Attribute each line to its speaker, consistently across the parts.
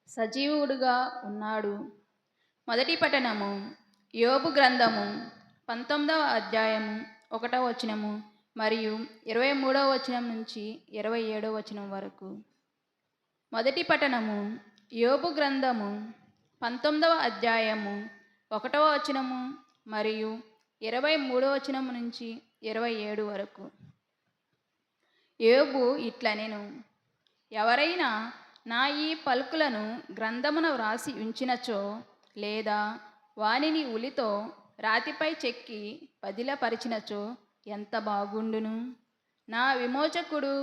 Speaker 1: సజీవుడుగా ఉన్నాడు. మొదటి పఠనము యోబు గ్రంథము 19వ అధ్యాయము 1వ వచనము మరియు 23వ వచనం నుంచి 27వ వచనం వరకు. మొదటి పఠనము యోబు గ్రంథము 19వ అధ్యాయము 1వ వచనము మరియు 23వ వచనం నుంచి 27 వరకు. యోబు ఇట్లనెను, ఎవరైనా నా ఈ పలుకులను గ్రంథమున వ్రాసి ఉంచినచో, లేదా వానిని ఉలితో రాతిపై చెక్కి పదిలపరిచినచో ఎంత బాగుండును. నా విమోచకుడు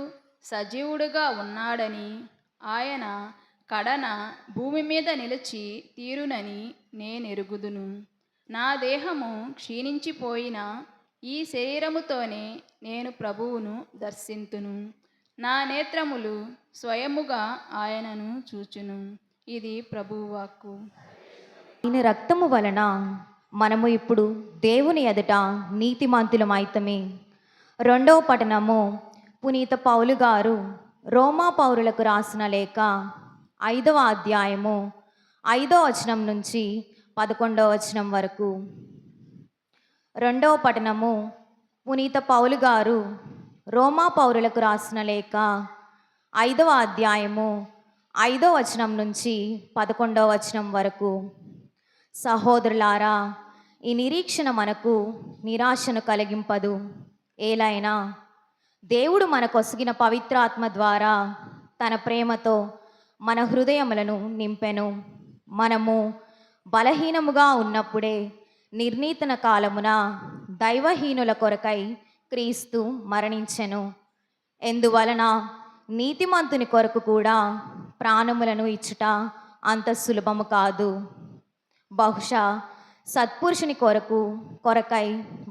Speaker 1: సజీవుడుగా ఉన్నాడని, ఆయన కడన భూమి మీద నిలిచి తీరునని నేనెరుగుదును. నా దేహము క్షీణించిపోయిన ఈ శరీరముతోనే నేను ప్రభువును దర్శింతును. నా నేత్రములు స్వయముగా ఆయనను చూచును. ఇది ప్రభువు వాక్కు.
Speaker 2: ఆయన రక్తము వలన మనము ఇప్పుడు దేవుని ఎదుట నీతిమంతులమైతమే. రెండవ పఠనము పునీత పౌలు గారు రోమా పౌరులకు రాసిన లేఖ 5వ అధ్యాయము 5వ వచనం నుంచి 11వ వచనం వరకు. రెండవ పఠనము పునీత పౌలు గారు రోమా పౌరులకు రాసిన లేఖ 5వ అధ్యాయము 5వ వచనం నుంచి 11వ వచనం వరకు. సహోదరులారా, ఈ నిరీక్షణ మనకు నిరాశను కలిగింపదు. ఏలైనా దేవుడు మనకొసగిన పవిత్రాత్మ ద్వారా తన ప్రేమతో మన హృదయములను నింపెను. మనము బలహీనముగా ఉన్నప్పుడే నిర్ణీతన కాలమున దైవహీనుల కొరకై క్రీస్తు మరణించెను. ఎందువలన నీతిమంతుని కొరకు కూడా ప్రాణములను ఇచ్చుట అంత సులభము కాదు. బహుశా సత్పురుషుని కొరకై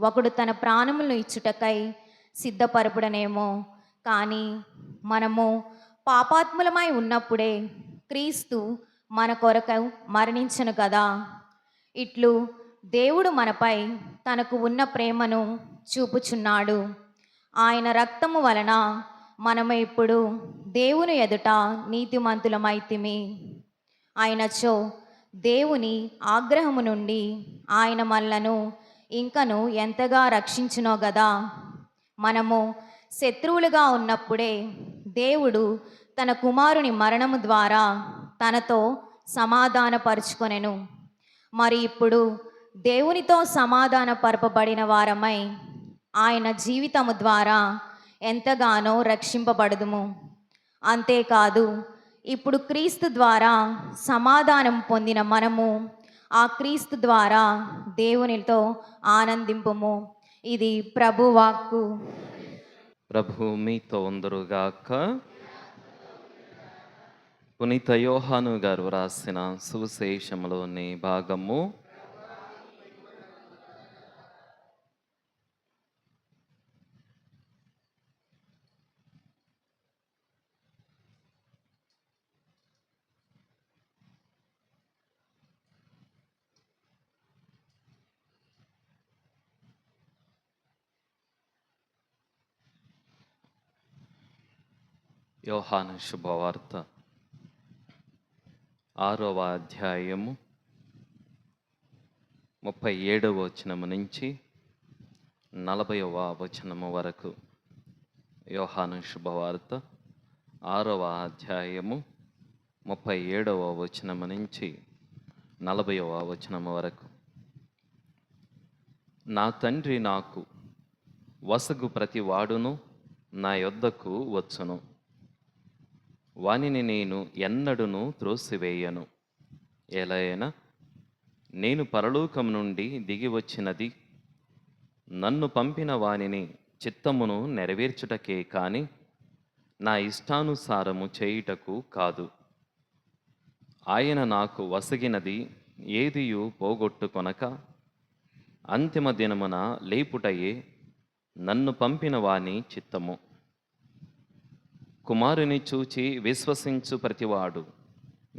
Speaker 2: ఒకడు తన ప్రాణములను ఇచ్చుటకై సిద్ధపరపుడనేమో. కానీ మనము పాపాత్ములమై ఉన్నప్పుడే క్రీస్తు మన కొరకు మరణించను కదా. ఇట్లు దేవుడు మనపై తనకు ఉన్న ప్రేమను చూపుచున్నాడు. ఆయన రక్తము వలన మనము ఇప్పుడు దేవుని ఎదుట నీతిమంతులమైతిమి. ఆయనచో దేవుని ఆగ్రహము నుండి ఆయన మనలను ఇంకను ఎంతగా రక్షించునో గదా. మనము శత్రువులుగా ఉన్నప్పుడే దేవుడు తన కుమారుని మరణము ద్వారా తనతో సమాధానపరుచుకొనెను. మరి ఇప్పుడు దేవునితో సమాధానపరపబడిన వారమై ఆయన జీవితము ద్వారా ఎంతగానో రక్షింపబడుదుము. అంతేకాదు, ఇప్పుడు క్రీస్తు ద్వారా సమాధానం పొందిన మనము ఆ క్రీస్తు ద్వారా దేవునితో ఆనందింపుము. ఇది ప్రభు వాక్కు.
Speaker 3: ప్రభు మీతో ఉందరుగాక. పునీత యోహాను గారు రాసిన సువిశేషములోని భాగము. యోహాను శుభవార్త 6వ అధ్యాయము 37వ వచనము నుంచి 40వ వచనము వరకు. యోహాను శుభవార్త 6వ అధ్యాయము 37వ వచనము నుంచి 40వ వచనము వరకు. నా తండ్రి నాకు వసగు ప్రతి వాడును నా యొద్దకు వచ్చును. వానిని నేను ఎన్నడును త్రోసివేయను. ఎలయనా నేను పరలోకం నుండి దిగి వచ్చినది నన్ను పంపిన వానిని చిత్తమును నెరవేర్చుటకే కాని నా ఇష్టానుసారము చేయుటకు కాదు. ఆయన నాకు వసగినది ఏదియు పోగొట్టుకొనక అంతిమ దినమున లేపుటయే నన్ను పంపిన వాని చిత్తము. కుమారుని చూచి విశ్వసించు ప్రతివాడు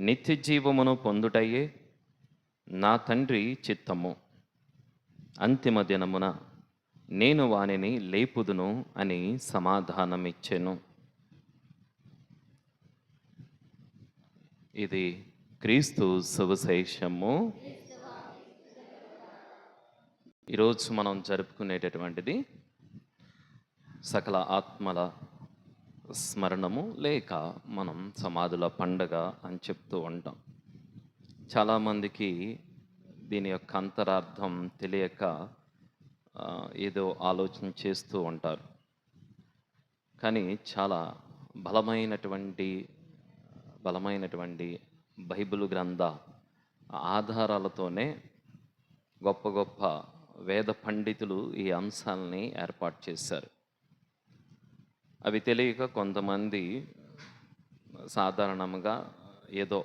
Speaker 3: నిత్య జీవమును పొందుటయే నా తండ్రి చిత్తము. అంతిమ దినమున నేను వానిని లేపుదును అని సమాధానమిచ్చెను. ఇది క్రీస్తు సువిశేషము. ఈరోజు మనం జరుపుకునేటటువంటిది సకల ఆత్మల స్మరణము, లేక మనం సమాధుల పండగ అని చెప్తూ ఉంటాం. చాలామందికి దీని యొక్క అంతరార్థం తెలియక ఏదో ఆలోచన చేస్తూ ఉంటారు. కానీ చాలా బలమైనటువంటి బైబిల్ గ్రంథ ఆధారాలతోనే గొప్ప గొప్ప వేద పండితులు ఈ అంశాలని ఏర్పాటు చేశారు. అవి తెలియక కొంతమంది సాధారణంగా ఏదో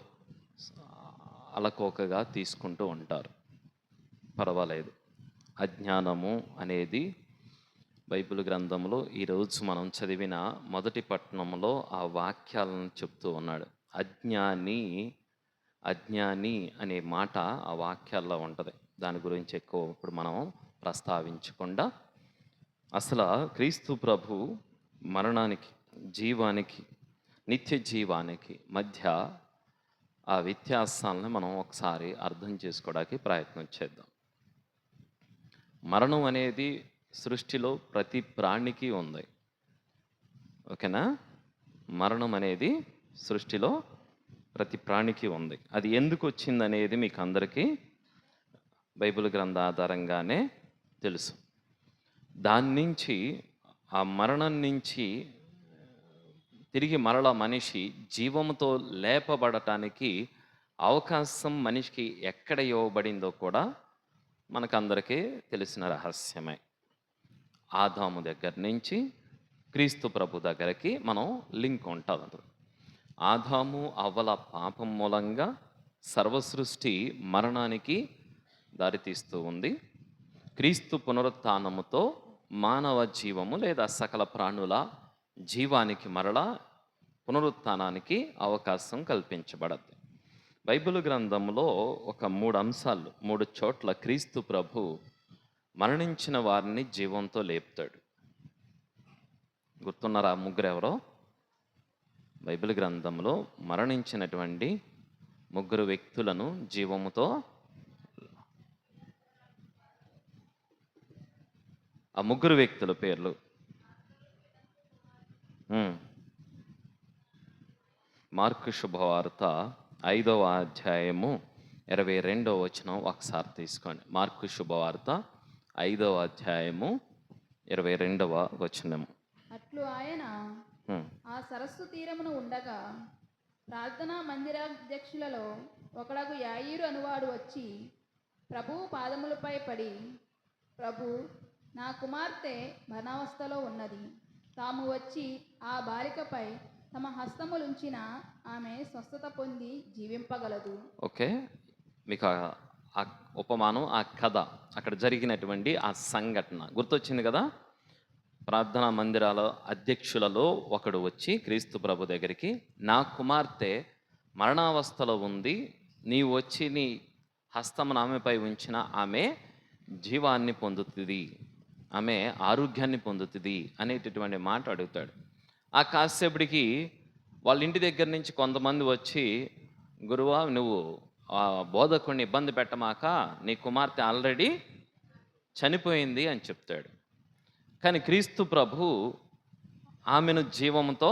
Speaker 3: అలకోకగా తీసుకుంటూ ఉంటారు. పర్వాలేదు. అజ్ఞానము అనేది బైబిల్ గ్రంథంలో ఈరోజు మనం చదివిన మొదటి పట్టణంలో ఆ వాక్యాలను చెప్తూ ఉన్నాడు. అజ్ఞాని అనే మాట ఆ వాక్యాల్లో ఉంటుంది. దాని గురించి ఎక్కువ ఇప్పుడు మనం ప్రస్తావించకుండా అసలు క్రీస్తు ప్రభు మరణానికి, జీవానికి, నిత్య జీవానికి మధ్య ఆ వ్యత్యాసాలను మనం ఒకసారి అర్థం చేసుకోవడానికి ప్రయత్నం చేద్దాం. మరణం అనేది సృష్టిలో ప్రతి ప్రాణికి ఉంది. ఓకేనా? మరణం అనేది సృష్టిలో ప్రతి ప్రాణికి ఉంది. అది ఎందుకు వచ్చింది అనేది మీకు అందరికీ బైబిల్ గ్రంథ ఆధారంగానే తెలుసు. దాని నుంచి, ఆ మరణం నుంచి తిరిగి మరల మనిషి జీవంతో లేపబడటానికి అవకాశం మనిషికి ఎక్కడ ఇవ్వబడిందో కూడా మనకందరికీ తెలిసిన రహస్యమే. ఆదాము దగ్గర నుంచి క్రీస్తు ప్రభు దగ్గరికి మనం లింక్ ఉంటుంది. ఆదాము అవ్వల పాపం మూలంగా సర్వసృష్టి మరణానికి దారితీస్తూ ఉంది. క్రీస్తు పునరుత్థానముతో మానవ జీవము లేదా సకల ప్రాణుల జీవానికి మరలా పునరుత్థానానికి అవకాశం కల్పించబడద్ది. బైబిల్ గ్రంథంలో ఒక 3 అంశాలు, 3 చోట్ల క్రీస్తు ప్రభు మరణించిన వారిని జీవంతో లేపుతాడు. గుర్తున్నారా? 3 ఎవరో? బైబిల్ గ్రంథంలో మరణించినటువంటి 3 వ్యక్తులను జీవముతో, ఆ 3 వ్యక్తుల పేర్లు మార్కు శుభవార్త 5వ అధ్యాయము 22వ వచనం ఒకసారి తీసుకోండి. మార్కు శుభవార్త 5వ అధ్యాయము 22వ వచనము.
Speaker 1: అట్లు ఆయన ఆ సరస్సు తీరమున ఉండగా ప్రార్థనా మందిరాధ్యక్షులలో ఒకడగు యాయీరు అనువాడు వచ్చి ప్రభువు పాదములపై పడి, ప్రభు, నా కుమార్తె మరణావస్థలో ఉన్నది, తాము వచ్చి ఆ బాలికపై తమ హస్తములుంచిన ఆమె స్వస్థత పొంది జీవింపగలదు.
Speaker 3: ఓకే, మీకు ఆ ఉపమానం, ఆ కథ, అక్కడ జరిగినటువంటి ఆ సంఘటన గుర్తొచ్చింది కదా? ప్రార్థనా మందిరాల అధ్యక్షులలో ఒకడు వచ్చి క్రీస్తు ప్రభు దగ్గరికి, నా కుమార్తె మరణావస్థలో ఉంది, నీవు వచ్చి నీ హస్తమును ఆమెపై ఉంచిన ఆమె జీవాన్ని పొందుతుంది, ఆమె ఆరోగ్యాన్ని పొందుతుంది అనేటటువంటి మాట అడుగుతాడు. ఆ కాసేపటికి వాళ్ళ ఇంటి దగ్గర నుంచి కొంతమంది వచ్చి, గురువా, నువ్వు ఆ బోధకుడిని ఇబ్బంది పెట్టమాక, నీ కుమార్తె ఆల్రెడీ చనిపోయింది అని చెప్తాడు. కానీ క్రీస్తు ప్రభు ఆమెను జీవంతో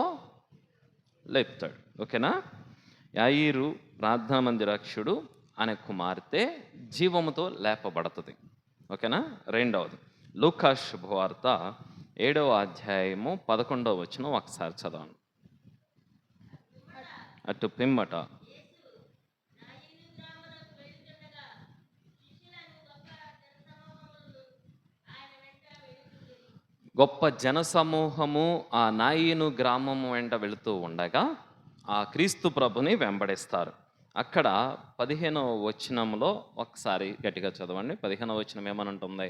Speaker 3: లేపుతాడు. ఓకేనా? యాయీరు ప్రార్థనా మందిరాక్షుడు అనే కుమార్తె జీవముతో లేపబడుతుంది. ఓకేనా? 2వది లూకా శుభవార్త 7వ అధ్యాయము 11వ వచనం ఒకసారి చదవండి. అటు పిమ్మట గొప్ప జనసమూహము ఆ నాయీను గ్రామము వెంట వెళుతూ ఉండగా ఆ క్రీస్తు ప్రభుని వెంబడిస్తారు. అక్కడ 15వ వచనంలో ఒకసారి గట్టిగా చదవండి. 15వ వచనం ఏమని ఉంటుంది?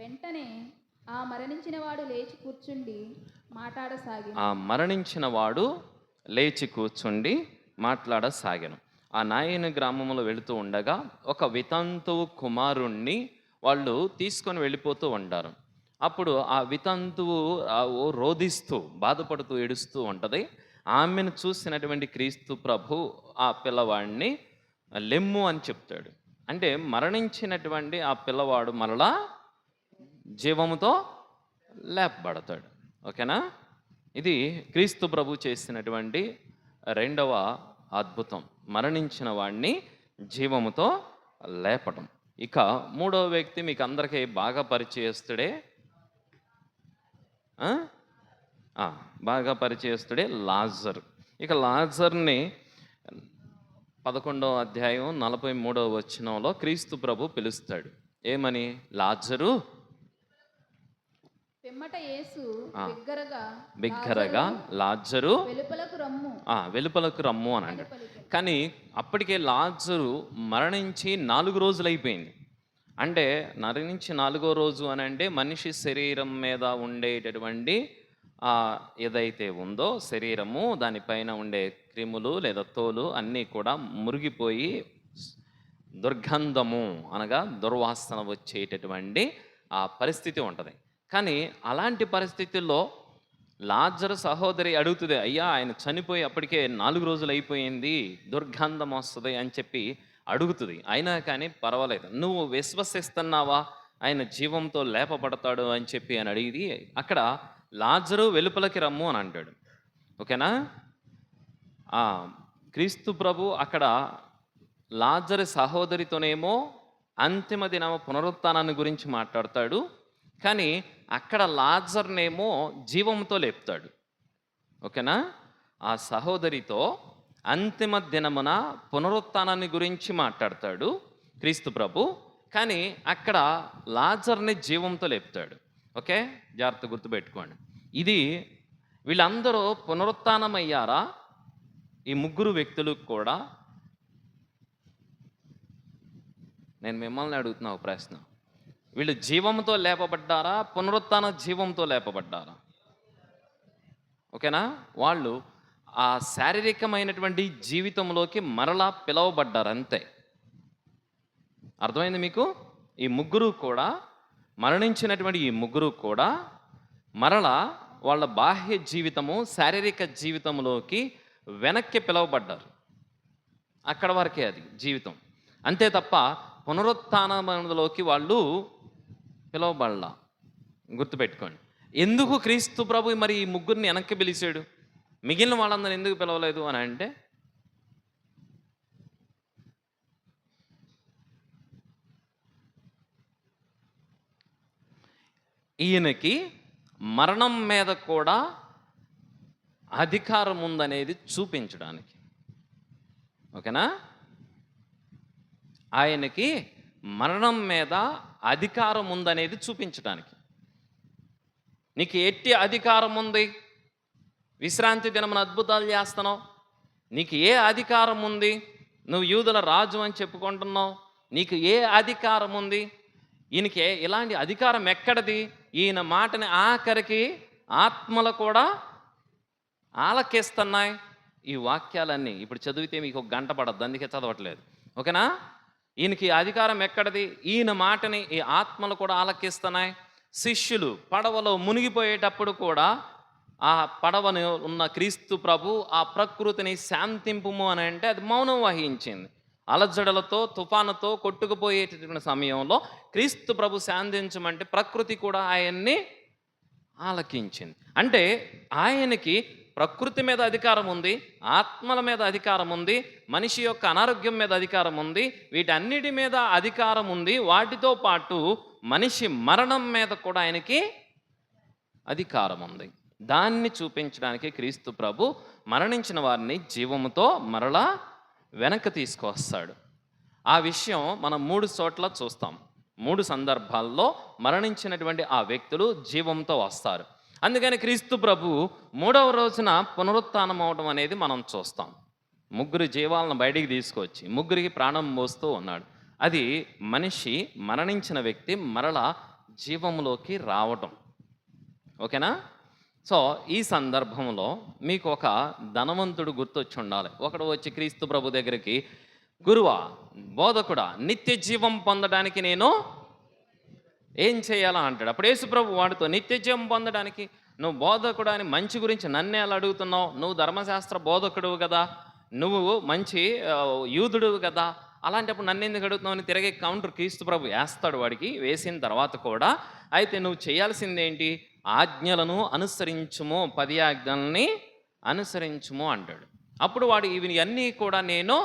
Speaker 1: వెంటనే ఆ మరణించిన వాడు లేచి కూర్చుండి మాట్లాడసాగాను.
Speaker 3: ఆ మరణించిన వాడు లేచి కూర్చుండి మాట్లాడసాగాను. ఆ నాయీను గ్రామంలో వెళుతూ ఉండగా ఒక వితంతువు కుమారుణ్ణి వాళ్ళు తీసుకొని వెళ్ళిపోతూ ఉంటారు. అప్పుడు ఆ వితంతువు రోధిస్తూ, బాధపడుతూ, ఏడుస్తూ ఉంటుంది. ఆమెను చూసినటువంటి క్రీస్తు ప్రభు ఆ పిల్లవాడిని లెమ్ము అని చెప్తాడు. అంటే మరణించినటువంటి ఆ పిల్లవాడు మరలా జీవముతో లేపబడతాడు. ఓకేనా? ఇది క్రీస్తు ప్రభు చేసినటువంటి రెండవ అద్భుతం, మరణించిన వాడిని జీవముతో లేపటం. ఇక మూడవ వ్యక్తి మీకు అందరికీ బాగా పరిచయస్తుడే, బాగా పరిచయస్తుడే లాజరు. ఇక లాజర్ని 11వ అధ్యాయం 43వ వచనంలో క్రీస్తు ప్రభు పిలుస్తాడు. ఏమని? లాజరు,
Speaker 1: పిమ్మట యేసు
Speaker 3: బిగ్గరగా లాజరు
Speaker 1: వెలుపలకు రమ్ము
Speaker 3: అని అంటాడు. కానీ అప్పటికే లాజరు మరణించి 4 రోజులు అయిపోయింది. అంటే మరణించి 4వ రోజు అని అంటే మనిషి శరీరం మీద ఉండేటటువంటి ఏదైతే ఉందో శరీరము, దానిపైన ఉండే క్రిములు లేదా తోలు అన్నీ కూడా మురిగిపోయి దుర్గంధము అనగా దుర్వాసన వచ్చేటటువంటి ఆ పరిస్థితి ఉంటుంది. కానీ అలాంటి పరిస్థితుల్లో లాజరు సహోదరి అడుగుతుంది, అయ్యా ఆయన చనిపోయి అప్పటికే 4 రోజులు అయిపోయింది, దుర్గంధం వస్తుంది అని చెప్పి అడుగుతుంది. అయినా కానీ పర్వాలేదు, నువ్వు విశ్వసిస్తున్నావా ఆయన జీవంతో లేపబడతాడు అని చెప్పి అని అడిగి అక్కడ లాజరు వెలుపలకి రమ్ము అని అంటాడు. ఓకేనా? క్రీస్తు ప్రభు అక్కడ లాజరు సహోదరితోనేమో అంతిమ దిన పునరుత్థానాన్ని గురించి మాట్లాడతాడు. కానీ అక్కడ లాజర్నేమో జీవంతో లేపుతాడు. ఓకేనా? ఆ సహోదరితో అంతిమ దినమున పునరుత్థానాన్ని గురించి మాట్లాడతాడు క్రీస్తు ప్రభు. కానీ అక్కడ లాజర్ని జీవంతో లేపుతాడు. ఓకే, జాగ్రత్త గుర్తుపెట్టుకోండి. ఇది వీళ్ళందరూ పునరుత్థానం అయ్యారా? ఈ ముగ్గురు వ్యక్తులకు కూడా నేను మిమ్మల్ని అడుగుతున్నా ఒక ప్రశ్న, వీళ్ళు జీవంతో లేపబడ్డారా, పునరుత్థాన జీవంతో లేపబడ్డారా? ఓకేనా? వాళ్ళు ఆ శారీరకమైనటువంటి జీవితంలోకి మరలా పిలవబడ్డారు, అంతే. అర్థమైంది మీకు? ఈ ముగ్గురు కూడా మరణించినటువంటి ఈ ముగ్గురు కూడా మరలా వాళ్ళ బాహ్య జీవితము శారీరక జీవితంలోకి వెనక్కి పిలవబడ్డారు. అక్కడ వరకే అది జీవితం, అంతే తప్ప పునరుత్థానంలోకి వాళ్ళు పిలవబడలా. గుర్తుపెట్టుకోండి. ఎందుకు క్రీస్తు ప్రభు మరి ఈ ముగ్గురిని వెనక్కి పిలిచాడు, మిగిలిన వాళ్ళందరూ ఎందుకు పిలవలేదు అని అంటే, ఈయనకి మరణం మీద కూడా అధికారం ఉందనేది చూపించడానికి. ఓకేనా? ఆయనకి మరణం మీద అధికారం ఉందనేది చూపించడానికి. నీకు ఎట్టి అధికారం ఉంది? విశ్రాంతి దినమున అద్భుతాలు చేస్తున్నావు, నీకు ఏ అధికారం ఉంది? నువ్వు యూదుల రాజు అని చెప్పుకుంటున్నావు, నీకు ఏ అధికారం ఉంది? ఈయనకి ఇలాంటి అధికారం ఎక్కడిది? ఈయన మాటని ఆఖరికి ఆత్మలు కూడా ఆలకిస్తున్నాయి. ఈ వాక్యాలన్నీ ఇప్పుడు చదివితే మీకు ఒక గంట పడద్దు, అందుకే చదవట్లేదు. ఓకేనా? ఈయనకి అధికారం ఎక్కడిది? ఈయన మాటని ఈ ఆత్మలు కూడా ఆలకిస్తున్నాయి. శిష్యులు పడవలో మునిగిపోయేటప్పుడు కూడా ఆ పడవను ఉన్న క్రీస్తు ప్రభు ఆ ప్రకృతిని శాంతింపుము అని అంటే అది మౌనం వహించింది. అలజడలతో తుఫానుతో కొట్టుకుపోయేటటువంటి సమయంలో క్రీస్తు ప్రభు శాంతించమంటే ప్రకృతి కూడా ఆయన్ని ఆలకించింది. అంటే ఆయనకి ప్రకృతి మీద అధికారం ఉంది, ఆత్మల మీద అధికారం ఉంది, మనిషి యొక్క అనారోగ్యం మీద అధికారం ఉంది, వీటన్నిటి మీద అధికారం ఉంది. వాటితో పాటు మనిషి మరణం మీద కూడా ఆయనకి అధికారం ఉంది. దాన్ని చూపించడానికి క్రీస్తు ప్రభు మరణించిన వారిని జీవముతో మరలా వెనక్కి తీసుకొస్తాడు. ఆ విషయం మనం 3 చోట్ల చూస్తాం. 3 సందర్భాల్లో మరణించినటువంటి ఆ వ్యక్తులు జీవంతో వస్తారు. అందుకని క్రీస్తు ప్రభు 3వ రోజున పునరుత్థానం అవడం అనేది మనం చూస్తాం. 3 జీవాలను బయటికి తీసుకొచ్చి 3కి ప్రాణం పోస్తూ ఉన్నాడు. అది మనిషి మరణించిన వ్యక్తి మరలా జీవంలోకి రావటం. ఓకేనా? సో ఈ సందర్భంలో మీకు ఒక ధనవంతుడు గుర్తొచ్చి ఉండాలి. ఒకడు వచ్చి క్రీస్తు ప్రభు దగ్గరికి, గురువా, బోధకుడా, నిత్య జీవం పొందడానికి నేను ఏం చేయాలా అంటాడు. అప్పుడు యేసుప్రభు వాడితో నిత్యజీవం పొందడానికి నువ్వు బోధకుడు అని మంచి గురించి నన్నే అలా అడుగుతున్నావు, నువ్వు ధర్మశాస్త్ర బోధకుడువు కదా, నువ్వు మంచి యూదుడువు కదా, అలాంటప్పుడు నన్ను ఎందుకు అడుగుతున్నావు అని తిరిగి కౌంటర్ క్రీస్తు ప్రభు వేస్తాడు వాడికి. వేసిన తర్వాత కూడా అయితే నువ్వు చేయాల్సిందేంటి, ఆజ్ఞలను అనుసరించుము, 10 ఆజ్ఞల్ని అనుసరించుము అంటాడు. అప్పుడు వాడు ఇవన్నీ కూడా నేను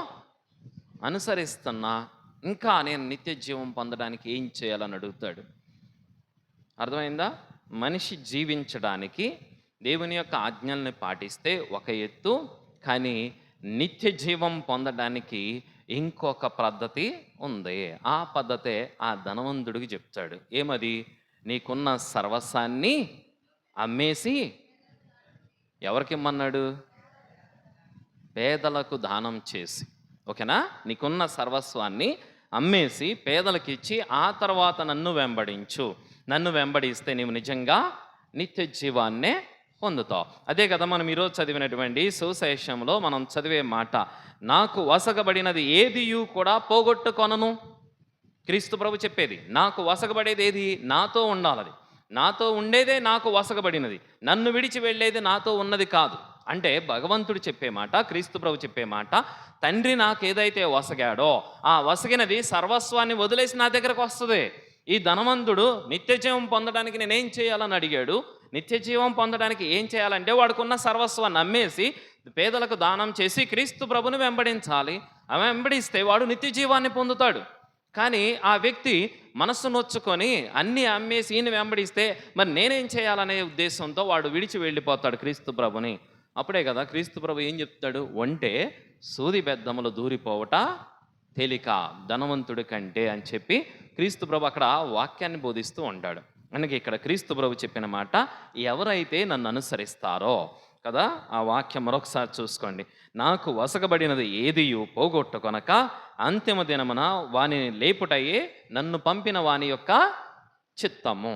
Speaker 3: అనుసరిస్తున్నా, ఇంకా నేను నిత్య జీవం పొందడానికి ఏం చేయాలని అడుగుతాడు. అర్థమైందా? మనిషి జీవించడానికి దేవుని యొక్క ఆజ్ఞల్ని పాటిస్తే ఒక ఎత్తు, కానీ నిత్య జీవం పొందడానికి ఇంకొక పద్ధతి ఉంది. ఆ పద్ధతే ఆ ధనవంతుడికి చెప్తాడు. ఏమది? నీకున్న సర్వస్వాన్ని అమ్మేసి ఎవరికి ఇమ్మన్నాడు? పేదలకు దానం చేసి. ఓకేనా? నీకున్న సర్వస్వాన్ని అమ్మేసి పేదలకు ఇచ్చి ఆ తర్వాత నన్ను వెంబడించు. నన్ను వెంబడిస్తే నీవు నిజంగా నిత్య జీవాన్నే పొందుతావు. అదే కదా మనం ఈరోజు చదివినటువంటి సువిశేషంలో మనం చదివే మాట, నాకు వసగబడినది ఏదియు కూడా పోగొట్టుకొనను. క్రీస్తు ప్రభు చెప్పేది, నాకు వసగబడేది ఏది? నాతో ఉండాలది. నాతో ఉండేదే నాకు వసగబడినది, నన్ను విడిచి వెళ్ళేది నాతో ఉన్నది కాదు. అంటే భగవంతుడు చెప్పే మాట, క్రీస్తు ప్రభు చెప్పే మాట, తండ్రి నాకు ఏదైతే వసగాడో ఆ వసగినది సర్వస్వాన్ని వదిలేసి నా దగ్గరకు వస్తుంది. ఈ ధనవంతుడు నిత్యజీవం పొందడానికి నేనేం చేయాలని అడిగాడు. నిత్యజీవం పొందడానికి ఏం చేయాలంటే వాడుకున్న సర్వస్వాన్ని అమ్మేసి పేదలకు దానం చేసి క్రీస్తు ప్రభుని వెంబడించాలి. వెంబడిస్తే వాడు నిత్యజీవాన్ని పొందుతాడు. కానీ ఆ వ్యక్తి మనస్సు నొచ్చుకొని అన్నీ అమ్మేసి ఈయన వెంబడిస్తే మరి నేనేం చేయాలనే ఉద్దేశంతో వాడు విడిచి వెళ్ళిపోతాడు క్రీస్తు ప్రభుని. అప్పుడే కదా క్రీస్తు ప్రభు ఏం చెప్తాడు? ఒంటే సూది బెద్దములు దూరిపోవట తేలిక ధనవంతుడి కంటే అని చెప్పి క్రీస్తు ప్రభు అక్కడ వాక్యాన్ని బోధిస్తూ ఉంటాడు. అందుకే ఇక్కడ క్రీస్తు ప్రభు చెప్పిన మాట, ఎవరైతే నన్ను అనుసరిస్తారో కదా, ఆ వాక్యం మరొకసారి చూసుకోండి. నాకు వసగబడినది ఏదియు పోగొట్టుకొనక అంతిమ దినమున వానిని లేపుటయే నన్ను పంపిన వాని యొక్క చిత్తము.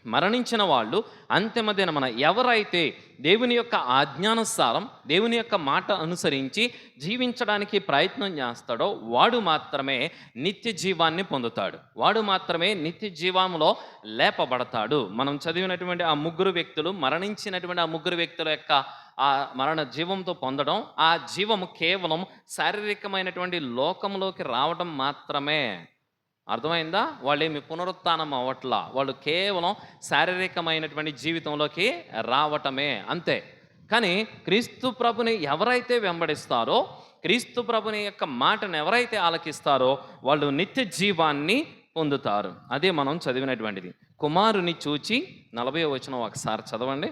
Speaker 3: మరణించిన వాళ్ళు అంతిమ దినమున ఎవరైతే దేవుని యొక్క ఆజ్ఞానుసారం దేవుని యొక్క మాట అనుసరించి జీవించడానికి ప్రయత్నం చేస్తాడో వాడు మాత్రమే నిత్య జీవాన్ని పొందుతాడు. వాడు మాత్రమే నిత్య జీవంలో లేపబడతాడు. మనం చదివినటువంటి ఆ 3 వ్యక్తులు, మరణించినటువంటి ఆ 3 వ్యక్తుల యొక్క ఆ మరణ జీవంతో పొందడం, ఆ జీవము కేవలం శారీరకమైనటువంటి లోకంలోకి రావడం మాత్రమే. అర్థమైందా? వాళ్ళేమి పునరుత్థానం అవ్వట్లా, వాళ్ళు కేవలం శారీరకమైనటువంటి జీవితంలోకి రావటమే అంతే. కానీ క్రీస్తు ప్రభుని ఎవరైతే వెంబడిస్తారో, క్రీస్తు ప్రభుని యొక్క మాటను ఎవరైతే ఆలకిస్తారో వాళ్ళు నిత్య జీవాన్ని పొందుతారు. అదే మనం చదివినటువంటిది. కుమారుని చూచి 40వ వచనం ఒకసారి చదవండి.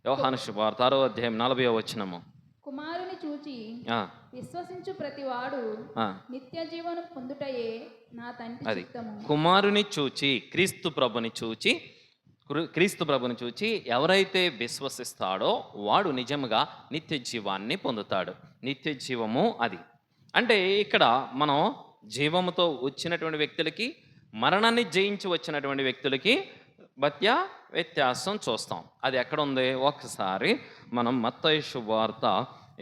Speaker 3: యోహాను శుభవార్త 6వ అధ్యాయం 40వ వచనము.
Speaker 1: కుమారుని చూచి విశ్వసించు ప్రతివాడు నిత్య జీవనం పొందుటయే నా తండ్రి చిత్తము.
Speaker 3: కుమారుని చూచి, క్రీస్తు ప్రభుని చూచి ఎవరైతే విశ్వసిస్తాడో వాడు నిజంగా నిత్య జీవాన్ని పొందుతాడు. నిత్య జీవము అది. అంటే ఇక్కడ మనం జీవముతో వచ్చినటువంటి వ్యక్తులకి, మరణాన్ని జయించి వచ్చినటువంటి వ్యక్తులకి మధ్య వ్యత్యాసం చూస్తాం. అది ఎక్కడ ఉంది? ఒకసారి మనం మత్తయి శుభవార్త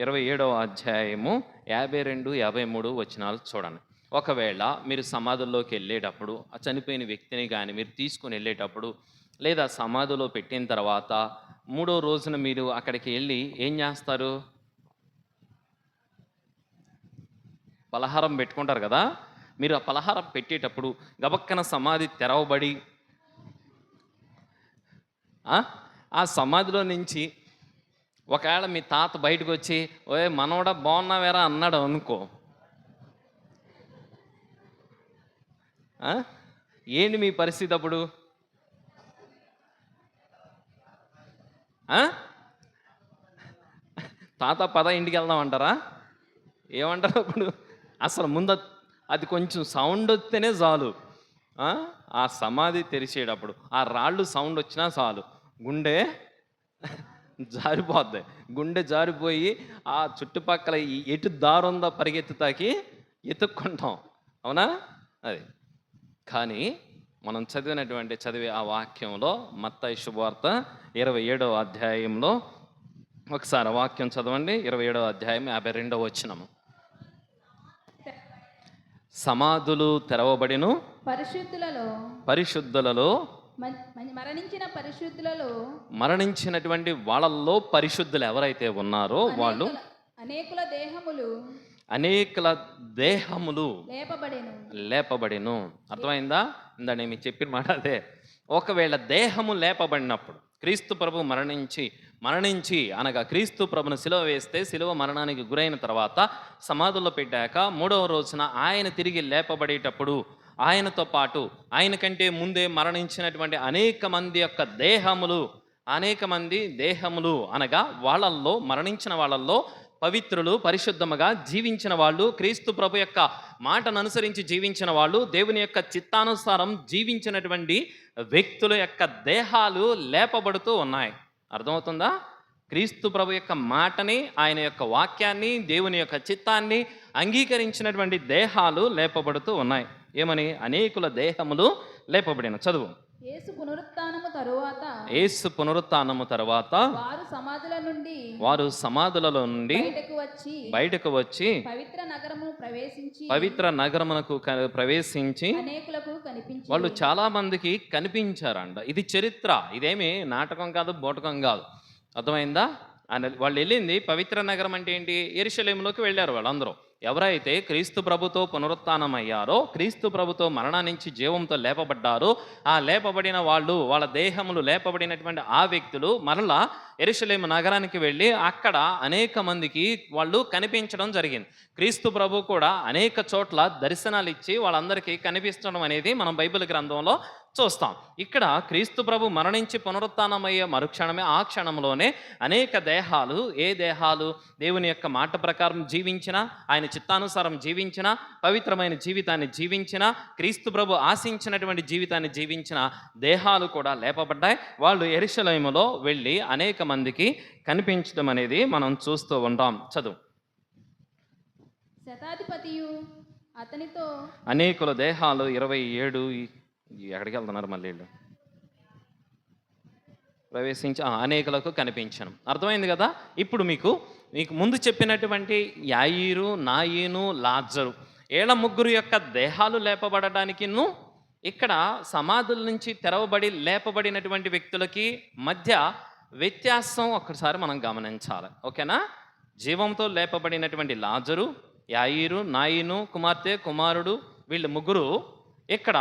Speaker 3: 27వ అధ్యాయము 52, 53 వచనాలు చూడండి. ఒకవేళ మీరు సమాధుల్లోకి వెళ్ళేటప్పుడు ఆ చనిపోయిన వ్యక్తిని కానీ మీరు తీసుకుని వెళ్ళేటప్పుడు, లేదా సమాధిలో పెట్టిన తర్వాత 3వ రోజున మీరు అక్కడికి వెళ్ళి ఏం చేస్తారు? పలహారం పెట్టుకుంటారు కదా. మీరు ఆ పలహారం పెట్టేటప్పుడు గబక్కన సమాధి తెరవబడి ఆ సమాధిలో నుంచి ఒకవేళ మీ తాత బయటకు వచ్చి ఓయ్ మనవడా బాగున్నావేరా అన్నాడు అనుకో, ఏంటి మీ పరిస్థితి అప్పుడు? తాత పద ఇంటికి వెళ్దాం అంటారా? ఏమంటారు అప్పుడు? అసలు ముందు అది కొంచెం సౌండ్ వస్తేనే చాలు, ఆ సమాధి తెరిచేటప్పుడు ఆ రాళ్ళు సౌండ్ వచ్చినా చాలు గుండె జారిపోద్ది. గుండె జారిపోయి ఆ చుట్టుపక్కల ఎటు దారుందో పరిగెత్తుతాకి ఎత్తుక్కుంటాం. అవునా? అది. కానీ మనం చదివే ఆ వాక్యంలో మత్తయి శుభవార్త 27వ అధ్యాయంలో ఒకసారి వాక్యం చదవండి. 27వ అధ్యాయం 52వ వచనము. సమాధులు తెరవబడిను,
Speaker 1: పరిశుద్ధులలో
Speaker 3: పరిశుద్ధులలో
Speaker 1: మరణించిన పరిశుద్ధులలో
Speaker 3: మరణించినటువంటి వాళ్ళల్లో పరిశుద్ధులు ఎవరైతే ఉన్నారో వాళ్ళు
Speaker 1: అనేకుల దేహములు
Speaker 3: అనేకుల దేహములు లేపబడిను. అర్థమైందా? ఇందా నేను మీకు చెప్పిన మాట అదే. ఒకవేళ దేహము లేపబడినప్పుడు క్రీస్తు ప్రభు మరణించి అనగా క్రీస్తు ప్రభును సిలువ వేస్తే సిలువ మరణానికి గురైన తర్వాత సమాధుల్లో పెట్టాక 3వ రోజున ఆయన తిరిగి లేపబడేటప్పుడు ఆయనతో పాటు ఆయన కంటే ముందే మరణించినటువంటి అనేక మంది దేహములు అనగా వాళ్ళల్లో మరణించిన వాళ్ళల్లో పవిత్రులు, పరిశుద్ధముగా జీవించిన వాళ్ళు, క్రీస్తు ప్రభు యొక్క మాటను అనుసరించి జీవించిన వాళ్ళు, దేవుని యొక్క చిత్తానుసారం జీవించినటువంటి వ్యక్తుల యొక్క దేహాలు లేపబడుతూ ఉన్నాయి. అర్థమవుతుందా? క్రీస్తు ప్రభు యొక్క మాటని, ఆయన యొక్క వాక్యాన్ని, దేవుని యొక్క చిత్తాన్ని అంగీకరించినటువంటి దేహాలు లేపబడుతూ ఉన్నాయి. ఏమని? అనేకుల దేహములు లేపబడిన. చదువు.
Speaker 1: యేసు పునరుత్థానము తరువాత వారు సమాధులలో నుండి
Speaker 3: బయటకు వచ్చి పవిత్ర నగరమునకు ప్రవేశించి వాళ్ళు చాలా మందికి కనిపించారంట. ఇది చరిత్ర, ఇదేమి నాటకం కాదు, బోటకం కాదు. అర్థమైందా? వాళ్ళు వెళ్ళింది పవిత్ర నగరం అంటే ఏంటి? యెరూషలేములోకి వెళ్ళారు వాళ్ళందరూ. ఎవరైతే క్రీస్తు ప్రభుతో పునరుత్థానమయ్యారో, క్రీస్తు ప్రభుతో మరణా నుంచి జీవంతో లేపబడ్డారో, ఆ లేపబడిన వాళ్ళు, వాళ్ళ దేహములు లేపబడినటువంటి ఆ వ్యక్తులు మరలా యెరూషలేము నగరానికి వెళ్ళి అక్కడ అనేక మందికి వాళ్ళు కనిపించడం జరిగింది. క్రీస్తు ప్రభు కూడా అనేక చోట్ల దర్శనాలు ఇచ్చి వాళ్ళందరికీ కనిపించడం అనేది మనం బైబిల్ గ్రంథంలో చూస్తాం. ఇక్కడ క్రీస్తు ప్రభు మరణించి పునరుత్థానమయ్యే మరుక్షణమే, ఆ క్షణంలోనే అనేక దేహాలు, ఏ దేహాలు దేవుని యొక్క మాట ప్రకారం జీవించిన, ఆయన చిత్తానుసారం జీవించిన, పవిత్రమైన జీవితాన్ని జీవించిన, క్రీస్తు ప్రభు ఆశించినటువంటి జీవితాన్ని జీవించిన దేహాలు కూడా లేపబడ్డాయి. వాళ్ళు యెరూషలేములో వెళ్ళి అనేక మందికి కనిపించడం అనేది మనం చూస్తూ ఉంటాం. చదువు.
Speaker 1: శతాధిపతియు అతనితో
Speaker 3: అనేకుల దేహాలు 27 ఎక్కడికి వెళ్తున్నారు మళ్ళీ ప్రవేశించి అనేకులకు కనిపించను. అర్థమైంది కదా? ఇప్పుడు మీకు ముందు చెప్పినటువంటి యాయీరు, నాయీను, లాజరు ఏళ్ళ ముగ్గురు యొక్క దేహాలు లేపబడడానికి, ఇక్కడ సమాధుల నుంచి తెరవబడి లేపబడినటువంటి వ్యక్తులకి మధ్య వ్యత్యాసం ఒక్కసారి మనం గమనించాలి. ఓకేనా? జీవంతో లేపబడినటువంటి లాజరు, యాయీరు, నాయీను కుమార్తె, కుమారుడు, వీళ్ళు ముగ్గురు ఇక్కడ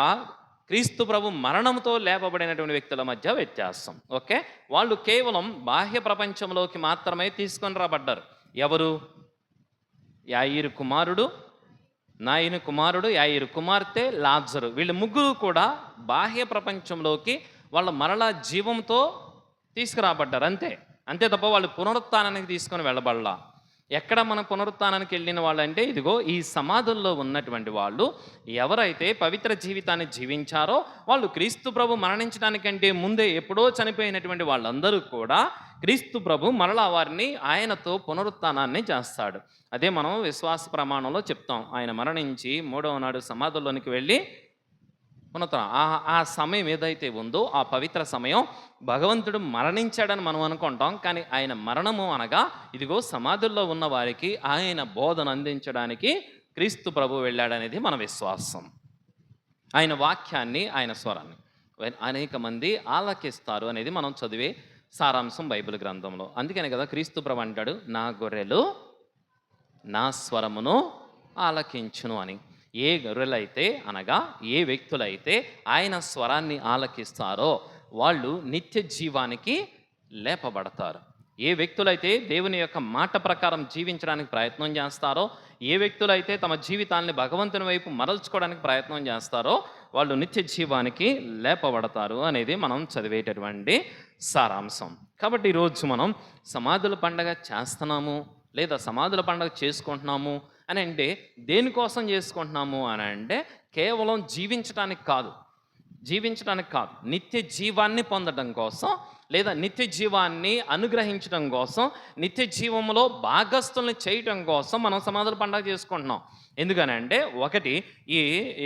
Speaker 3: క్రీస్తు ప్రభు మరణంతో లేపబడినటువంటి వ్యక్తుల మధ్య వ్యత్యాసం. ఓకే? వాళ్ళు కేవలం బాహ్య ప్రపంచంలోకి మాత్రమే తీసుకొని రాబడ్డారు. ఎవరు? యాయీరు కుమారుడు, నాయీను కుమారుడు, యాయీరు కుమార్తె, లాజరు. వీళ్ళు ముగ్గురు కూడా బాహ్య ప్రపంచంలోకి వాళ్ళ మరలా జీవంతో తీసుకురాబడ్డారు. అంతే తప్ప వాళ్ళు పునరుత్థానానికి తీసుకొని వెళ్ళబడలా. ఎక్కడ మన పునరుత్థానానికి వెళ్ళిన వాళ్ళంటే ఇదిగో ఈ సమాధుల్లో ఉన్నటువంటి వాళ్ళు ఎవరైతే పవిత్ర జీవితాన్ని జీవించారో వాళ్ళు క్రీస్తు ప్రభు మరణించడానికంటే ముందే ఎప్పుడో చనిపోయినటువంటి వాళ్ళందరూ కూడా క్రీస్తు ప్రభు మరలా వారిని ఆయనతో పునరుత్థానాన్ని చేస్తాడు. అదే మనం విశ్వాస ప్రమాణంలో చెప్తాం. ఆయన మరణించి 3వ నాడు సమాధుల్లోనికి వెళ్ళి ఆ సమయం ఏదైతే ఉందో ఆ పవిత్ర సమయం భగవంతుడు మరణించాడని మనం అనుకుంటాం. కానీ ఆయన మరణము అనగా ఇదిగో సమాధుల్లో ఉన్న వారికి ఆయన బోధన అందించడానికి క్రీస్తు ప్రభు వెళ్ళాడనేది మన విశ్వాసం. ఆయన వాక్యాన్ని, ఆయన స్వరాన్ని అనేక మంది ఆలకిస్తారు అనేది మనం చదివే సారాంశం బైబిల్ గ్రంథంలో. అందుకనే కదా క్రీస్తు ప్రభు అంటాడు, నా గొర్రెలు నా స్వరమును ఆలకించును అని. ఏ గొర్రెలైతే అనగా ఏ వ్యక్తులైతే ఆయన స్వరాన్ని ఆలకిస్తారో వాళ్ళు నిత్య జీవానికి లేపబడతారు. ఏ వ్యక్తులైతే దేవుని యొక్క మాట ప్రకారం జీవించడానికి ప్రయత్నం చేస్తారో, ఏ వ్యక్తులైతే తమ జీవితాన్ని భగవంతుని వైపు మరల్చుకోవడానికి ప్రయత్నం చేస్తారో వాళ్ళు నిత్య జీవానికి లేపబడతారు అనేది మనం చదివేటటువంటి సారాంశం. కాబట్టి ఈరోజు మనం సమాధుల పండగ చేస్తున్నాము లేదా సమాధుల పండగ చేసుకుంటున్నాము అని అంటే దేనికోసం చేసుకుంటున్నాము అని అంటే కేవలం జీవించడానికి కాదు, నిత్య జీవాన్ని పొందడం కోసం లేదా నిత్య జీవాన్ని అనుగ్రహించడం కోసం, నిత్య జీవంలో భాగస్థుల్ని చేయటం కోసం మనం సమాధుల పండగ చేసుకుంటున్నాం. ఎందుకనంటే ఒకటి ఈ